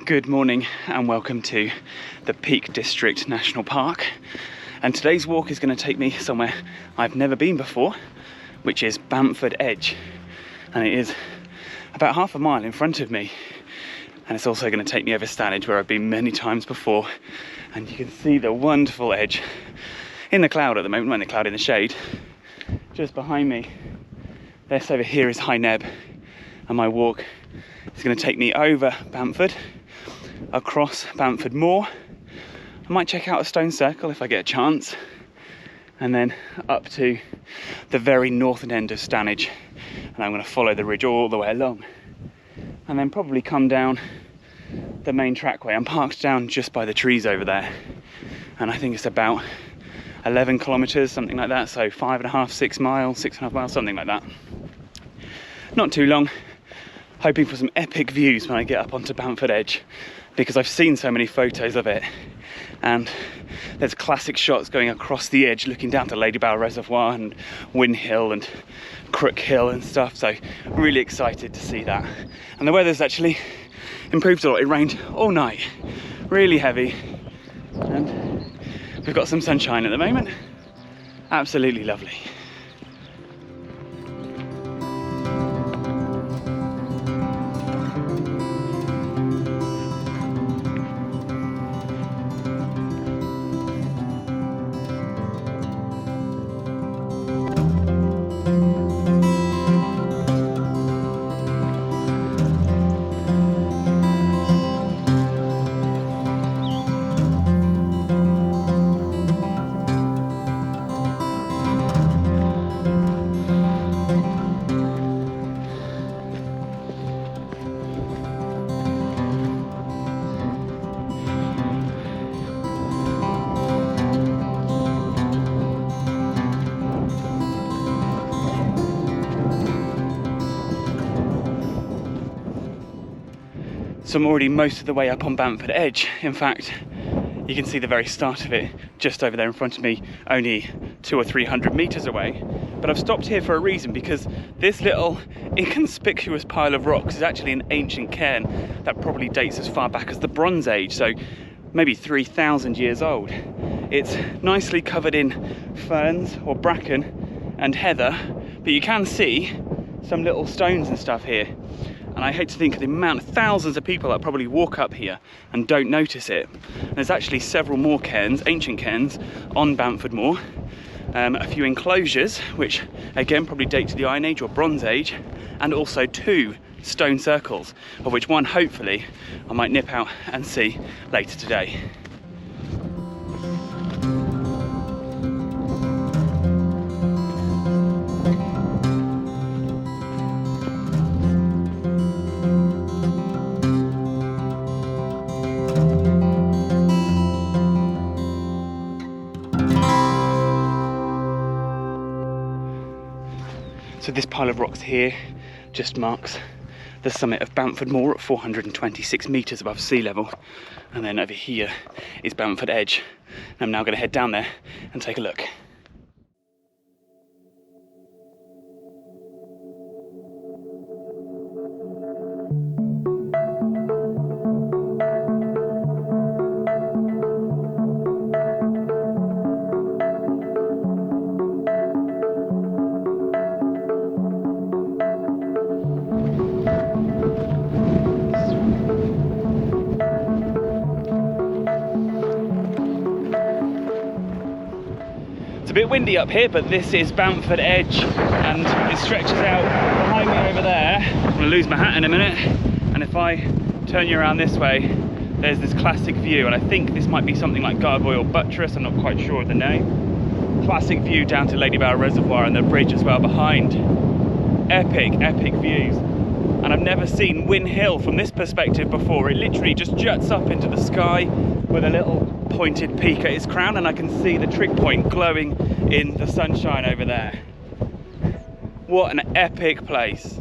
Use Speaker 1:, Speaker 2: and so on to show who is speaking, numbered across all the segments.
Speaker 1: Good morning and welcome to the Peak District National Park, and today's walk is going to take me somewhere I've never been before, which is Bamford Edge, and it is about half a mile in front of me, and it's also going to take me over Stanage, where I've been many times before, and you can see the wonderful edge in the cloud at the moment, well, in the cloud in the shade. Just behind me, this over here is High Neb, and my walk is going to take me over Bamford, across Bamford Moor. I might check out a stone circle if I get a chance, and then up to the very northern end of Stanage, and I'm going to follow the ridge all the way along, and then probably come down the main trackway. I'm parked down just by the trees over there, and I think it's about 11 kilometers, something like that, so 5.5, 6 miles, 6.5 miles, something like that. Not too long. Hoping for some epic views when I get up onto Bamford Edge, because I've seen so many photos of it, and there's classic shots going across the edge looking down to Ladybower Reservoir and Win Hill and Crook Hill and stuff, so really excited to see that. And the weather's actually improved a lot. It rained all night, really heavy, and we've got some sunshine at the moment. Absolutely lovely. So I'm already most of the way up on Bamford Edge. In fact, you can see the very start of it just over there in front of me, only 200 or 300 meters away. But I've stopped here for a reason, because this little inconspicuous pile of rocks is actually an ancient cairn that probably dates as far back as the Bronze Age, so maybe 3,000 years old. It's nicely covered in ferns or bracken and heather, but you can see some little stones and stuff here. And I hate to think of the amount of thousands of people that probably walk up here and don't notice it. And there's actually several more cairns, ancient cairns, on Bamford Moor. A few enclosures, which again probably date to the Iron Age or Bronze Age, and also 2 stone circles, of which one, hopefully, I might nip out and see later today. So this pile of rocks here just marks the summit of Bamford Moor at 426 meters above sea level. And then over here is Bamford Edge. I'm now going to head down there and take a look. It's a bit windy up here, but this is Bamford Edge, and it stretches out behind me over there. I'm going to lose my hat in a minute, and if I turn you around this way, there's this classic view, and I think this might be something like Gargoyle Buttress, I'm not quite sure of the name. Classic view down to Ladybower Reservoir and the bridge as well behind. Epic, epic views. And I've never seen Win Hill from this perspective before. It literally just juts up into the sky with a little pointed peak at its crown, and I can see the trig point glowing in the sunshine over there. What an epic place.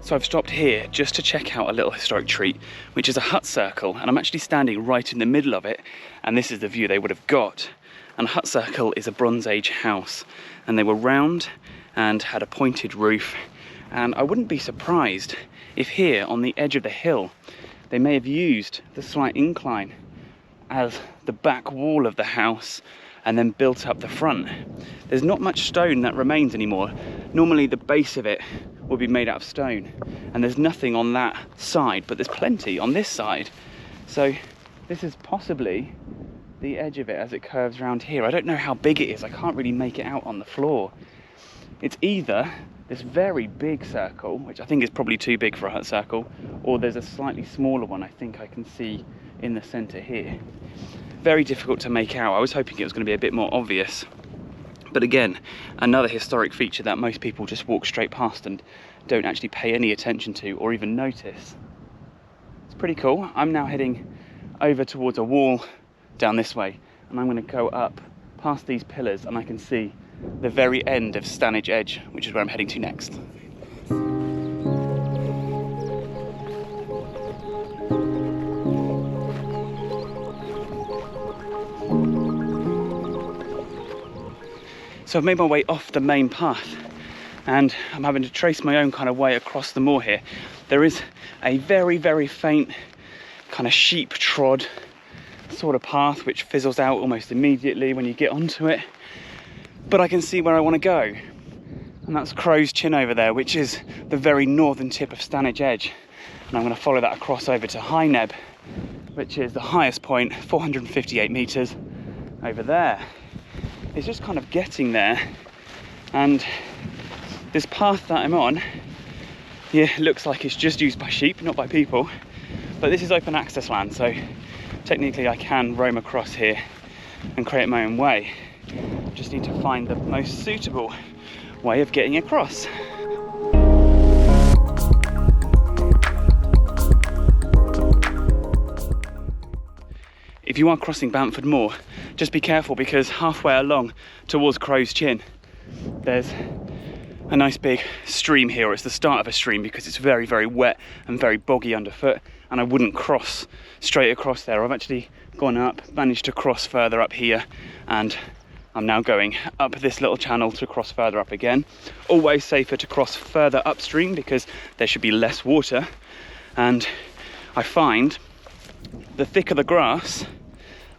Speaker 1: So I've stopped here just to check out a little historic treat, which is a hut circle, and I'm actually standing right in the middle of it, and this is the view they would have got. And a hut circle is a Bronze Age house, and they were round and had a pointed roof, and I wouldn't be surprised if here on the edge of the hill they may have used the slight incline as the back wall of the house and then built up the front. There's not much stone that remains anymore. Normally the base of it will be made out of stone, and there's nothing on that side, but there's plenty on this side. So this is possibly the edge of it as it curves around here. I don't know how big it is, I can't really make it out on the floor. It's either this very big circle, which I think is probably too big for a hut circle, or there's a slightly smaller one I think I can see in the centre here. Very difficult to make out. I was hoping it was going to be a bit more obvious. But again, another historic feature that most people just walk straight past and don't actually pay any attention to or even notice. It's pretty cool. I'm now heading over towards a wall down this way, and I'm going to go up past these pillars and I can see the very end of Stanage Edge, which is where I'm heading to next. So I've made my way off the main path, and I'm having to trace my own kind of way across the moor here. There is a very, very faint kind of sheep trod sort of path which fizzles out almost immediately when you get onto it. But I can see where I want to go, and that's Crow's Chin over there, which is the very northern tip of Stanage Edge. And I'm going to follow that across over to High Neb, which is the highest point, 458 metres over there. It's just kind of getting there, and this path that I'm on, yeah, looks like it's just used by sheep, not by people, but this is open access land, so technically I can roam across here and create my own way. Just need to find the most suitable way of getting across. If you are crossing Bamford Moor, just be careful, because halfway along towards Crow's Chin there's a nice big stream here, or it's the start of a stream, because it's very, very wet and very boggy underfoot, and I wouldn't cross straight across there. I've actually gone up, managed to cross further up here, and I'm now going up this little channel to cross further up again. Always safer to cross further upstream because there should be less water, and I find the thicker the grass,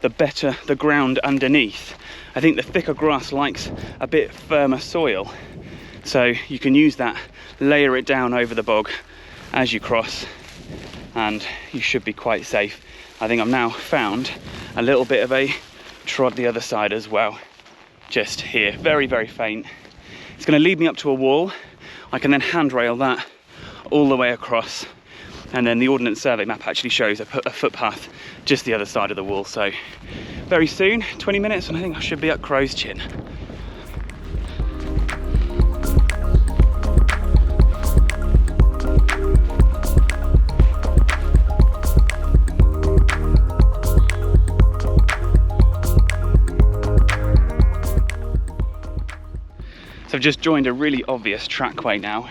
Speaker 1: the better the ground underneath. I think the thicker grass likes a bit firmer soil, so you can use that, layer it down over the bog as you cross, and you should be quite safe. I think I've now found a little bit of a trod the other side as well, just here, very, very faint. It's going to lead me up to a wall. I can then handrail that all the way across, and then the Ordnance Survey map actually shows a footpath just the other side of the wall. So very soon, 20 minutes, and I think I should be at Crow's Chin. So I've just joined a really obvious trackway now.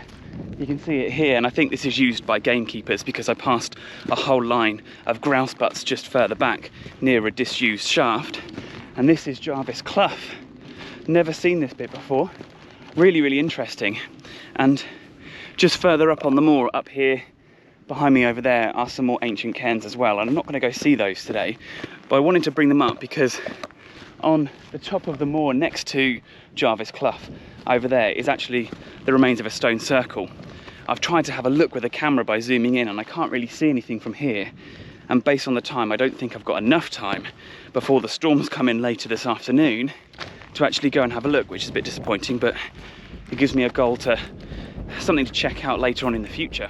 Speaker 1: You can see it here, and I think this is used by gamekeepers because I passed a whole line of grouse butts just further back near a disused shaft. And this is Jarvis Clough. Never seen this bit before. Really, really interesting. And just further up on the moor, up here behind me over there, are some more ancient cairns as well. And I'm not going to go see those today, but I wanted to bring them up because on the top of the moor next to Jarvis Clough over there is actually the remains of a stone circle. I've tried to have a look with a camera by zooming in, and I can't really see anything from here, and based on the time I don't think I've got enough time before the storms come in later this afternoon to actually go and have a look, which is a bit disappointing, but it gives me a goal to something to check out later on in the future.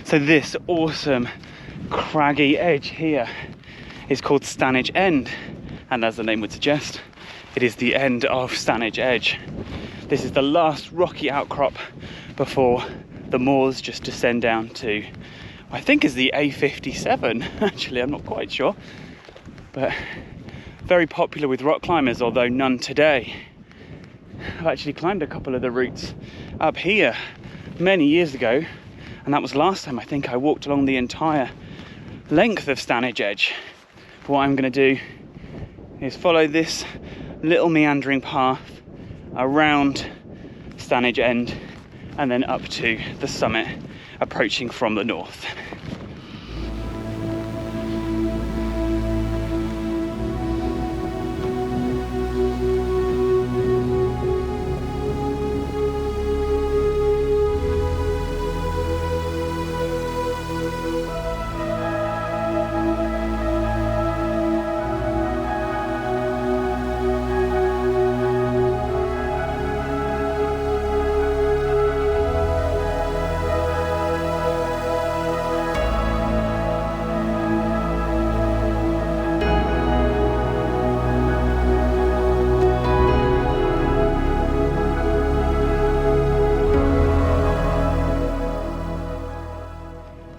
Speaker 1: So this awesome craggy edge here is called Stanage End, and as the name would suggest, it is the end of Stanage Edge. This is the last rocky outcrop before the moors just descend down to, I think is the A57, actually, I'm not quite sure, but very popular with rock climbers, although none today. I've actually climbed a couple of the routes up here many years ago, and that was last time I think I walked along the entire length of Stanage Edge. But what I'm going to do is follow this little meandering path around Stanage End and then up to the summit, approaching from the north.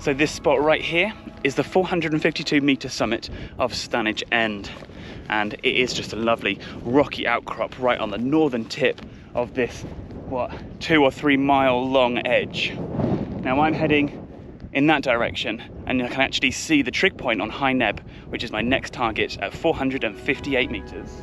Speaker 1: So this spot right here is the 452 metre summit of Stanage End, and it is just a lovely rocky outcrop right on the northern tip of this, 2 or 3 mile long edge. Now I'm heading in that direction, and I can actually see the trig point on High Neb, which is my next target at 458 metres.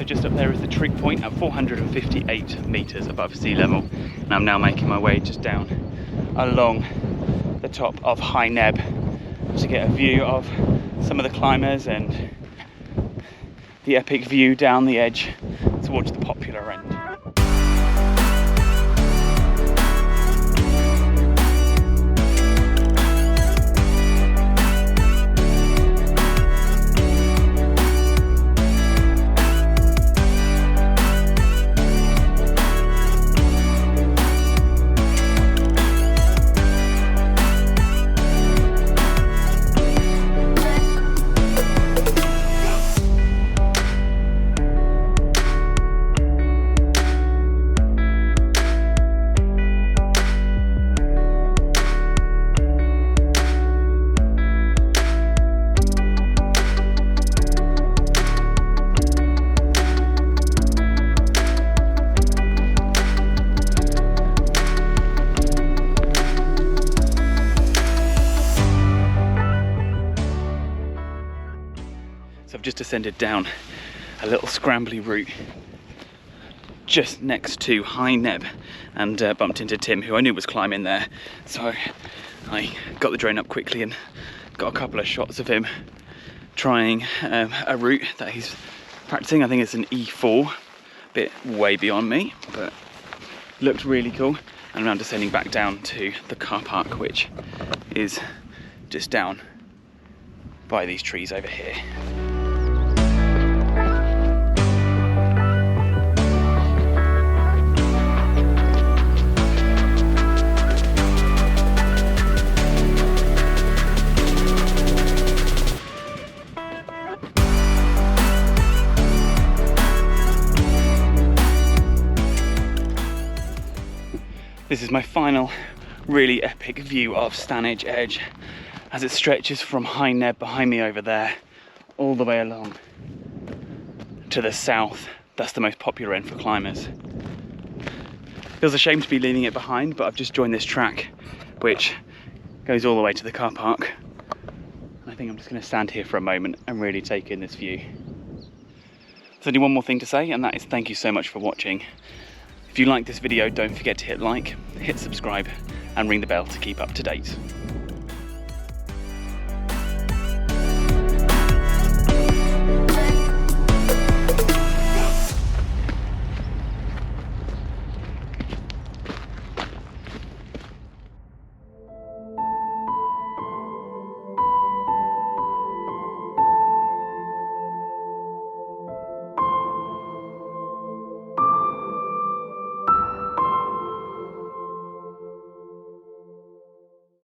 Speaker 1: just up there is the trig point at 458 metres above sea level, and I'm now making my way just down along the top of High Neb to get a view of some of the climbers and the epic view down the edge towards the popular end. I've just descended down a little scrambly route just next to High Neb and bumped into Tim, who I knew was climbing there. So I got the drone up quickly and got a couple of shots of him trying a route that he's practicing. I think it's an E4, a bit way beyond me, but looked really cool. And now descending back down to the car park, which is just down by these trees over here. This is my final really epic view of Stanage Edge as it stretches from High Neb behind me over there all the way along to the south. That's the most popular end for climbers. Feels a shame to be leaving it behind, but I've just joined this track which goes all the way to the car park. I think I'm just going to stand here for a moment and really take in this view. There's only one more thing to say, and that is thank you so much for watching. If you like this video, don't forget to hit like, hit subscribe and ring the bell to keep up to date.